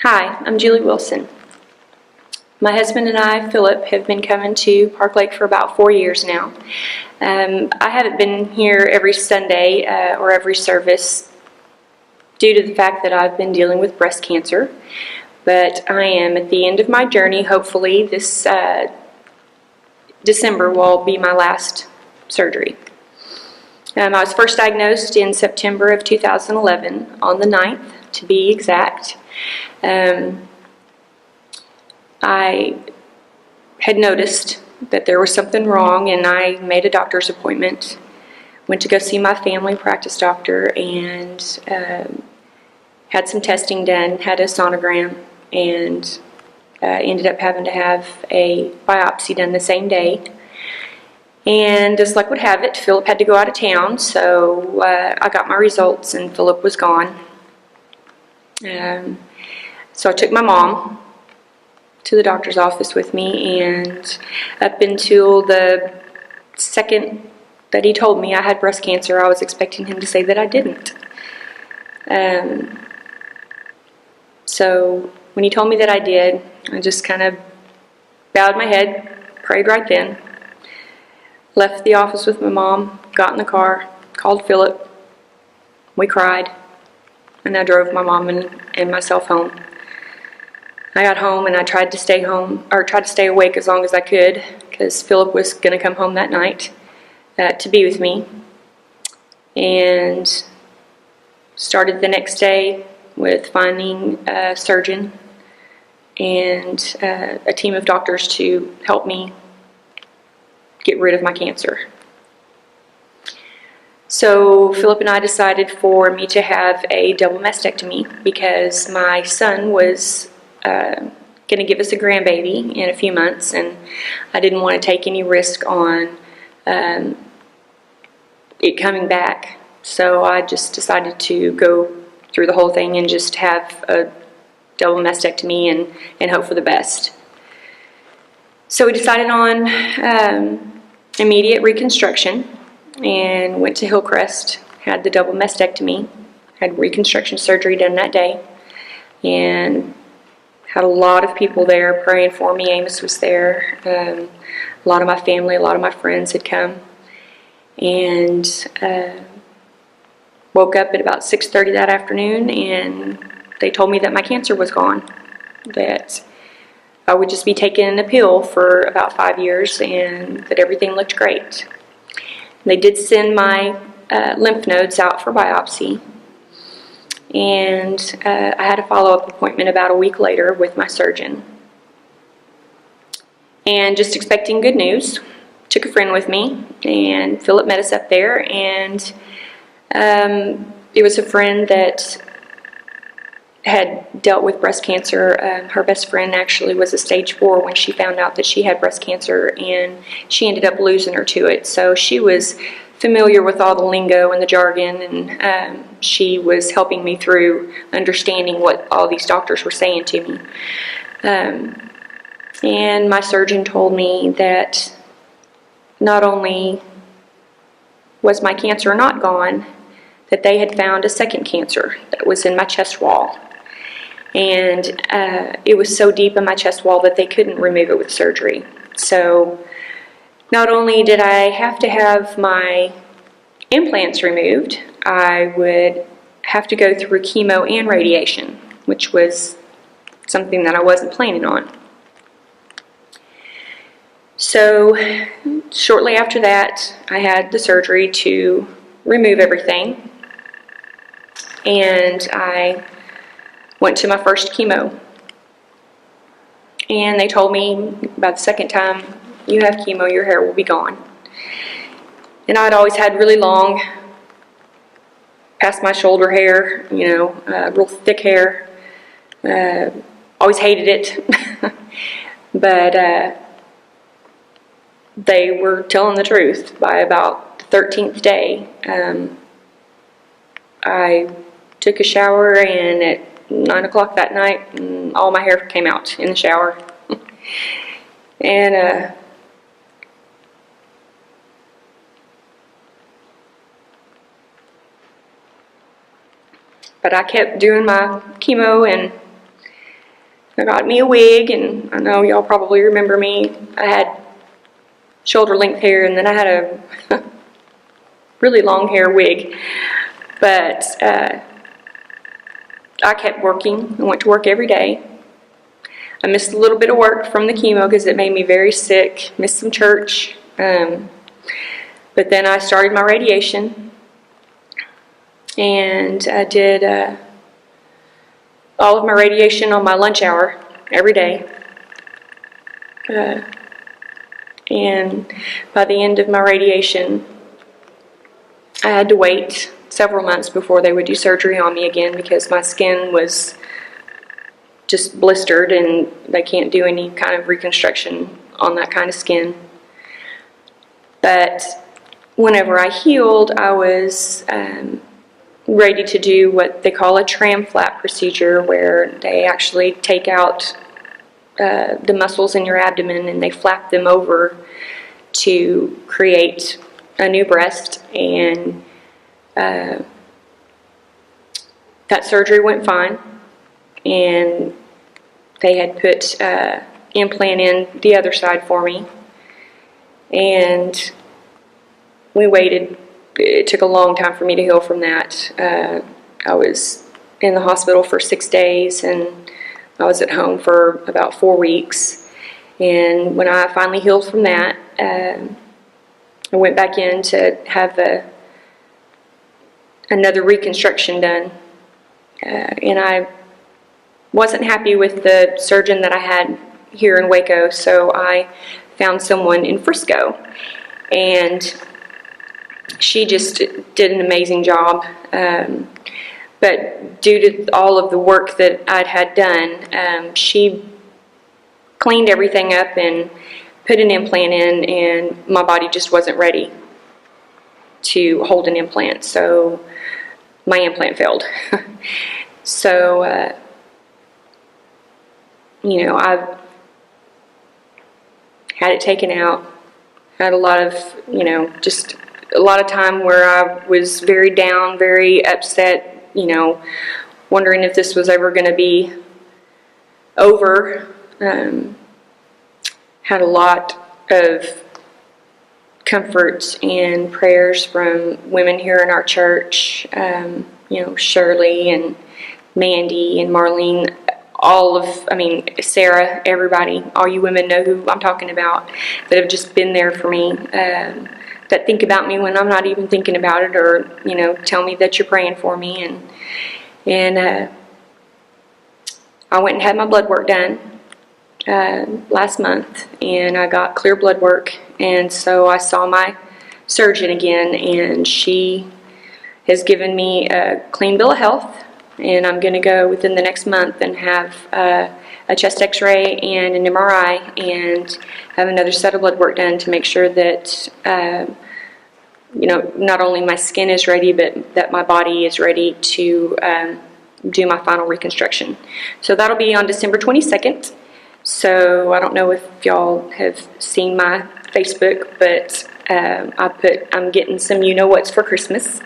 Hi, I'm Julie Wilson. My husband and I, Philip, have been coming to Park Lake for about 4 years now. I haven't been here every Sunday or every service due to the fact that I've been dealing with breast cancer, but I am at the end of my journey. Hopefully this December will be my last surgery. I was first diagnosed in September of 2011, on the 9th to be exact. I had noticed that there was something wrong, and I made a doctor's appointment, went to go see my family practice doctor, and had some testing done, had a sonogram, and ended up having to have a biopsy done the same day. And as luck would have it, Philip had to go out of town, so I got my results and Philip was gone. So I took my mom to the doctor's office with me, and up until the second that he told me I had breast cancer, I was expecting him to say that I didn't. So when he told me that I did, I just kind of bowed my head, prayed right then, left the office with my mom, got in the car, called Philip, we cried, and I drove my mom and myself home. I got home and I tried to stay awake as long as I could, because Philip was going to come home that night to be with me. And started the next day with finding a surgeon and a team of doctors to help me get rid of my cancer. So Philip and I decided for me to have a double mastectomy because my son was going to give us a grandbaby in a few months, and I didn't want to take any risk on it coming back. So I just decided to go through the whole thing and just have a double mastectomy and hope for the best. So we decided on immediate reconstruction and went to Hillcrest, had the double mastectomy, had reconstruction surgery done that day, and had a lot of people there praying for me. Amos was there. A lot of my family, a lot of my friends had come. And woke up at about 6:30 that afternoon, and they told me that my cancer was gone, that I would just be taking a pill for about 5 years and that everything looked great. They did send my lymph nodes out for biopsy. And I had a follow-up appointment about a week later with my surgeon. And just expecting good news, took a friend with me, and Philip met us up there, and it was a friend that had dealt with breast cancer. Her best friend actually was a stage 4 when she found out that she had breast cancer, and she ended up losing her to it. So she was familiar with all the lingo and the jargon, and she was helping me through understanding what all these doctors were saying to me. And my surgeon told me that not only was my cancer not gone, that they had found a second cancer that was in my chest wall. And it was so deep in my chest wall that they couldn't remove it with surgery. So not only did I have to have my implants removed, I would have to go through chemo and radiation, which was something that I wasn't planning on. So shortly after that, I had the surgery to remove everything, and I went to my first chemo. And they told me about the second time you have chemo, your hair will be gone. And I'd always had really long, past my shoulder hair, real thick hair. Always hated it. But they were telling the truth. By about the 13th day, I took a shower, and at 9 o'clock that night, all my hair came out in the shower. And but I kept doing my chemo, and I got me a wig, and I know y'all probably remember me. I had shoulder length hair, and then I had a really long hair wig. But I kept working. I went to work every day. I missed a little bit of work from the chemo because it made me very sick. Missed some church. But then I started my radiation, and I did all of my radiation on my lunch hour every day. And by the end of my radiation, I had to wait several months before they would do surgery on me again because my skin was just blistered and they can't do any kind of reconstruction on that kind of skin. But whenever I healed, I was ready to do what they call a tram flap procedure, where they actually take out the muscles in your abdomen and they flap them over to create a new breast. And that surgery went fine, and they had put implant in the other side for me, and we waited. It took a long time for me to heal from that. I was in the hospital for 6 days, and I was at home for about 4 weeks. And when I finally healed from that, I went back in to have another reconstruction done. And I wasn't happy with the surgeon that I had here in Waco, so I found someone in Frisco. And she just did an amazing job. But due to all of the work that I'd had done, she cleaned everything up and put an implant in, and my body just wasn't ready to hold an implant, so my implant failed. So, you know, I've had it taken out, had a lot of, you know, just a lot of time where I was very down, very upset, you know, wondering if this was ever going to be over. Had a lot of comfort and prayers from women here in our church, you know, Shirley and Mandy and Marlene, Sarah, everybody, all you women know who I'm talking about, that have just been there for me, that think about me when I'm not even thinking about it, or, you know, tell me that you're praying for me. And I went and had my blood work done last month, and I got clear blood work, and so I saw my surgeon again, and she has given me a clean bill of health, and I'm going to go within the next month and have a chest x-ray and an MRI and have another set of blood work done to make sure that you know, not only my skin is ready, but that my body is ready to do my final reconstruction. So that'll be on December 22nd. So I don't know if y'all have seen my Facebook, but I'm getting some you-know-whats for Christmas.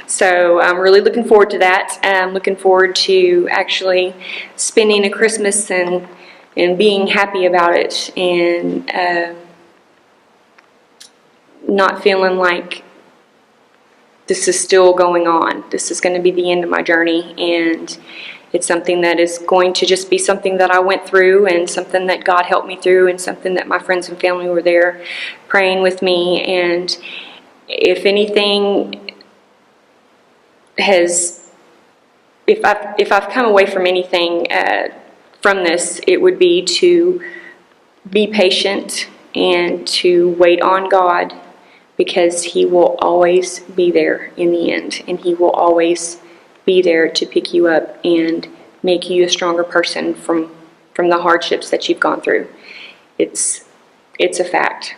So I'm really looking forward to that. I'm looking forward to actually spending a Christmas and being happy about it, and not feeling like this is still going on. This is going to be the end of my journey, and it's something that is going to just be something that I went through, and something that God helped me through, and something that my friends and family were there praying with me. And if anything has, if I've come away from anything from this, it would be to be patient and to wait on God, because He will always be there in the end, and He will always be there to pick you up and make you a stronger person from the hardships that you've gone through. It's a fact.